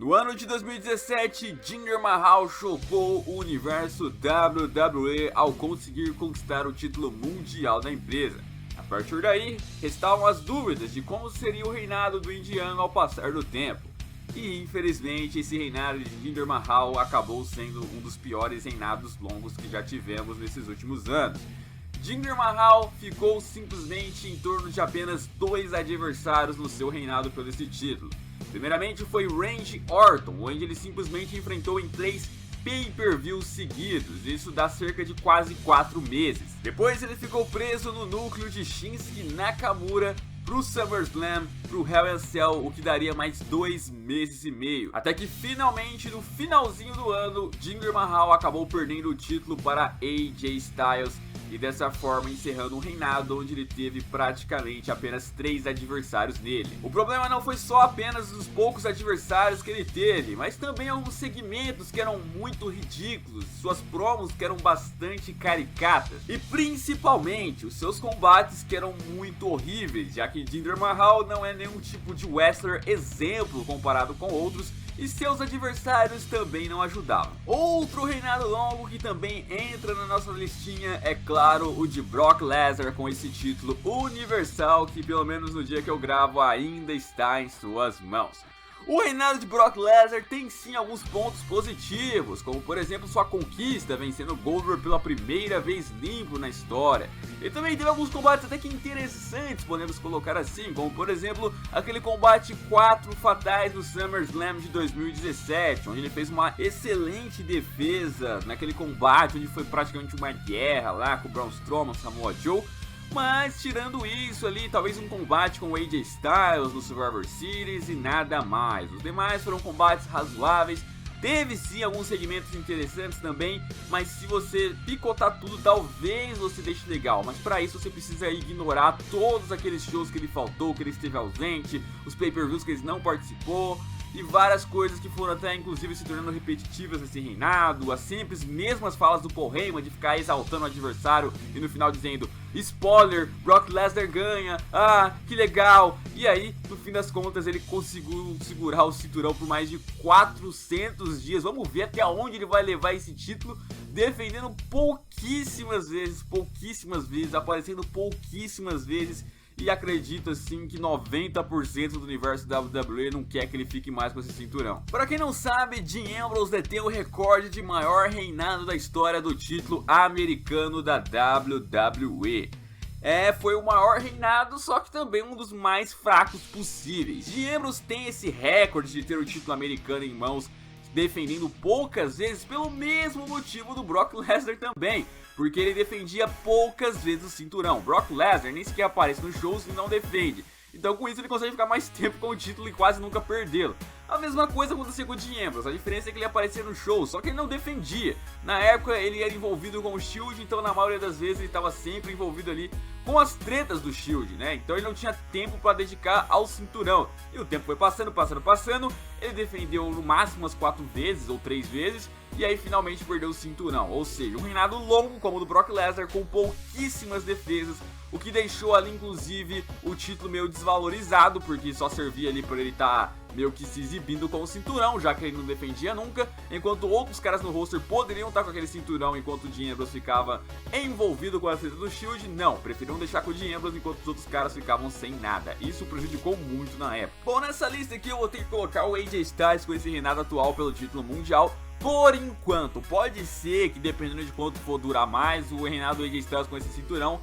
No ano de 2017, Jinder Mahal chocou o universo WWE ao conseguir conquistar o título mundial da empresa. A partir daí, restavam as dúvidas de como seria o reinado do indiano ao passar do tempo. E infelizmente esse reinado de Jinder Mahal acabou sendo um dos piores reinados longos que já tivemos nesses últimos anos. Jinder Mahal ficou simplesmente em torno de apenas 2 adversários no seu reinado pelo esse título. Primeiramente foi Randy Orton, onde ele simplesmente enfrentou em 3 pay-per-views seguidos, isso dá cerca de quase 4 meses. Depois ele ficou preso no núcleo de Shinsuke Nakamura pro SummerSlam, pro Hell in Cell, o que daria mais 2 meses e meio. Até que finalmente, no finalzinho do ano, Jinder Mahal acabou perdendo o título para AJ Styles, e dessa forma encerrando um reinado onde ele teve praticamente apenas 3 adversários nele. O problema não foi só apenas os poucos adversários que ele teve, mas também alguns segmentos que eram muito ridículos, suas promos que eram bastante caricatas, e principalmente os seus combates que eram muito horríveis, já que Jinder Mahal não é nenhum tipo de wrestler exemplo comparado com outros, e seus adversários também não ajudavam. Outro reinado longo que também entra na nossa listinha é claro o de Brock Lesnar, com esse título universal que pelo menos no dia que eu gravo ainda está em suas mãos. O reinado de Brock Lesnar tem sim alguns pontos positivos, como por exemplo sua conquista vencendo Goldberg pela primeira vez limpo na história. Ele também teve alguns combates até que interessantes, podemos colocar assim, como por exemplo aquele combate 4 fatais no SummerSlam de 2017, onde ele fez uma excelente defesa naquele combate onde foi praticamente uma guerra lá com o Braun Strowman, Samoa Joe. Mas tirando isso ali, talvez um combate com o AJ Styles no Survivor Series e nada mais. Os demais foram combates razoáveis, teve sim alguns segmentos interessantes também, mas se você picotar tudo, talvez você deixe legal. Mas para isso você precisa ignorar todos aqueles shows que ele faltou, que ele esteve ausente, os pay-per-views que ele não participou, e várias coisas que foram até inclusive se tornando repetitivas nesse reinado, as simples mesmas falas do Paul Heyman de ficar exaltando o adversário e no final dizendo spoiler, Brock Lesnar ganha, ah, que legal. E aí, no fim das contas, ele conseguiu segurar o cinturão por mais de 400 dias. Vamos ver até onde ele vai levar esse título, defendendo pouquíssimas vezes, aparecendo pouquíssimas vezes. E acredito assim que 90% do universo da WWE não quer que ele fique mais com esse cinturão. Para quem não sabe, Dean Ambrose detém o recorde de maior reinado da história do título americano da WWE. Foi o maior reinado, só que também um dos mais fracos possíveis. Dean Ambrose tem esse recorde de ter o título americano em mãos, defendendo poucas vezes pelo mesmo motivo do Brock Lesnar também, porque ele defendia poucas vezes o cinturão. Brock Lesnar nem sequer aparece nos shows e não defende, então com isso ele consegue ficar mais tempo com o título e quase nunca perdê-lo. A mesma coisa acontecia com o Dean Ambrose, a diferença é que ele aparecia no show, só que ele não defendia. Na época ele era envolvido com o Shield, então na maioria das vezes ele estava sempre envolvido ali com as tretas do Shield, né? Então ele não tinha tempo para dedicar ao cinturão. E o tempo foi passando, ele defendeu no máximo umas 4 vezes ou 3 vezes, e aí finalmente perdeu o cinturão. Ou seja, um reinado longo como o do Brock Lesnar, com pouquíssimas defesas, o que deixou ali inclusive o título meio desvalorizado, porque só servia ali para ele estar meio que se exibindo com o cinturão, já que ele não defendia nunca, enquanto outros caras no roster poderiam estar com aquele cinturão enquanto o Dean Ambrose ficava envolvido com a treta do Shield. Não, preferiram deixar com o Dean Ambrose enquanto os outros caras ficavam sem nada. Isso prejudicou muito na época. Bom, nessa lista aqui eu vou ter que colocar o AJ Styles com esse reinado atual pelo título mundial. Por enquanto, pode ser que dependendo de quanto for durar mais, o reinado do AJ Styles com esse cinturão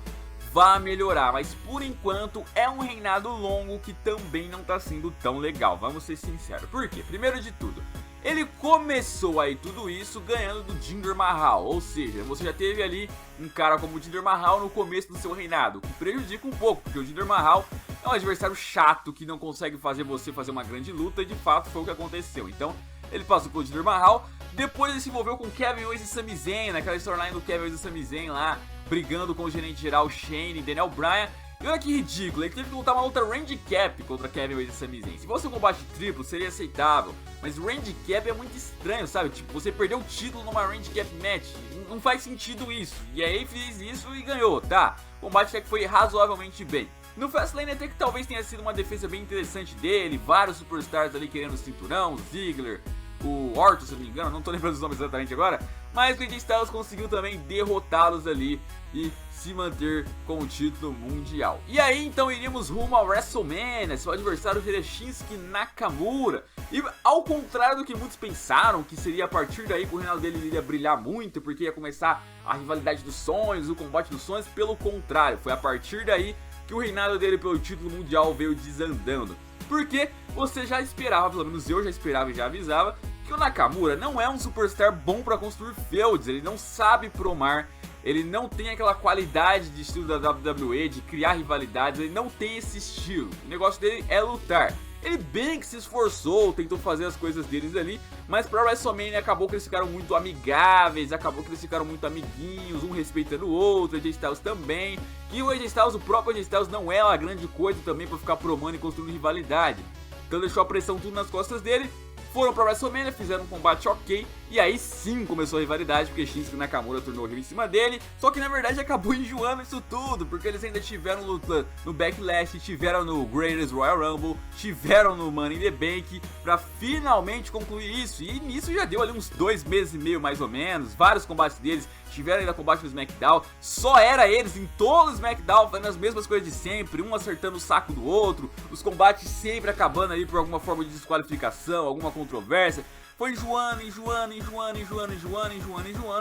vá melhorar, mas por enquanto é um reinado longo que também não tá sendo tão legal, vamos ser sinceros. Por quê? Primeiro de tudo, ele começou aí tudo isso ganhando do Jinder Mahal, ou seja, você já teve ali um cara como o Jinder Mahal no começo do seu reinado, que prejudica um pouco, porque o Jinder Mahal é um adversário chato que não consegue fazer você fazer uma grande luta, e de fato foi o que aconteceu. Então ele passou pelo Jinder Mahal, depois ele se envolveu com Kevin Owens e Sami Zayn, naquela storyline do Kevin Owens e Sami Zayn lá, brigando com o gerente geral Shane e Daniel Bryan. E olha que ridículo, ele teve que lutar uma luta handicap contra Kevin Owens e Sami Zayn. Se fosse um combate triplo, seria aceitável, mas o handicap é muito estranho, sabe? Tipo, você perdeu o título numa handicap match, não faz sentido isso. E aí fez isso e ganhou, tá? O combate até que foi razoavelmente bem. No Fastlane até que talvez tenha sido uma defesa bem interessante dele, vários superstars ali querendo o cinturão, o Ziggler, o Orton, se não me engano, não tô lembrando os nomes exatamente agora, mas o AJ Styles conseguiu também derrotá-los ali e se manter com o título mundial. E aí então iríamos rumo ao WrestleMania, seu adversário seria Shinsuke Nakamura, e ao contrário do que muitos pensaram, que seria a partir daí que o reinado dele iria brilhar muito, porque ia começar a rivalidade dos sonhos, o combate dos sonhos, pelo contrário, foi a partir daí que o reinado dele pelo título mundial veio desandando. Porque você já esperava, pelo menos eu já esperava e já avisava, que o Nakamura não é um superstar bom para construir feuds, ele não sabe promar, ele não tem aquela qualidade de estilo da WWE, de criar rivalidades, ele não tem esse estilo, o negócio dele é lutar. Ele bem que se esforçou, tentou fazer as coisas deles ali, mas pra WrestleMania acabou que eles ficaram muito amigáveis, acabou que eles ficaram muito amiguinhos, um respeitando o outro, o AJ Styles também. E o AJ Styles, o próprio AJ Styles não é uma grande coisa também pra ficar promando e construindo rivalidade. Então deixou a pressão tudo nas costas dele. Foram pra WrestleMania, fizeram um combate ok, e aí sim começou a rivalidade, porque Shinsuke Nakamura tornou o rio em cima dele, só que na verdade acabou enjoando isso tudo, porque eles ainda tiveram luta no Backlash, tiveram no Greatest Royal Rumble, tiveram no Money in the Bank, pra finalmente concluir isso, e nisso já deu ali uns 2 meses e meio mais ou menos, vários combates deles, tiveram ainda combate no SmackDown, só era eles em todo o SmackDown, fazendo as mesmas coisas de sempre, um acertando o saco do outro, os combates sempre acabando ali por alguma forma de desqualificação, alguma controvérsia, foi enjoando,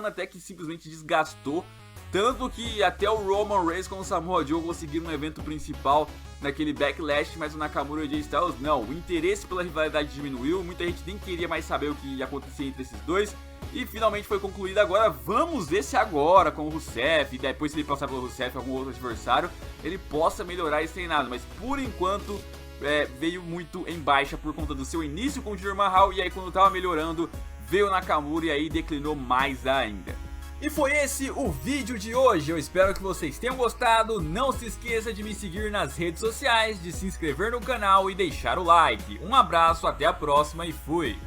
até que simplesmente desgastou, tanto que até o Roman Reigns com o Samoa Joe conseguiram um evento principal naquele Backlash, mas o Nakamura e o AJ Styles não, o interesse pela rivalidade diminuiu, muita gente nem queria mais saber o que ia acontecer entre esses dois, e finalmente foi concluído. Agora vamos ver se agora com o Rusev, e depois se ele passar pelo Rusev ou algum outro adversário, ele possa melhorar esse reinado, mas por enquanto veio muito em baixa por conta do seu início com o Jinder Mahal, e aí quando tava melhorando veio o Nakamura e aí declinou mais ainda. E foi esse o vídeo de hoje, eu espero que vocês tenham gostado, não se esqueça de me seguir nas redes sociais, de se inscrever no canal e deixar o like. Um abraço, até a próxima e fui!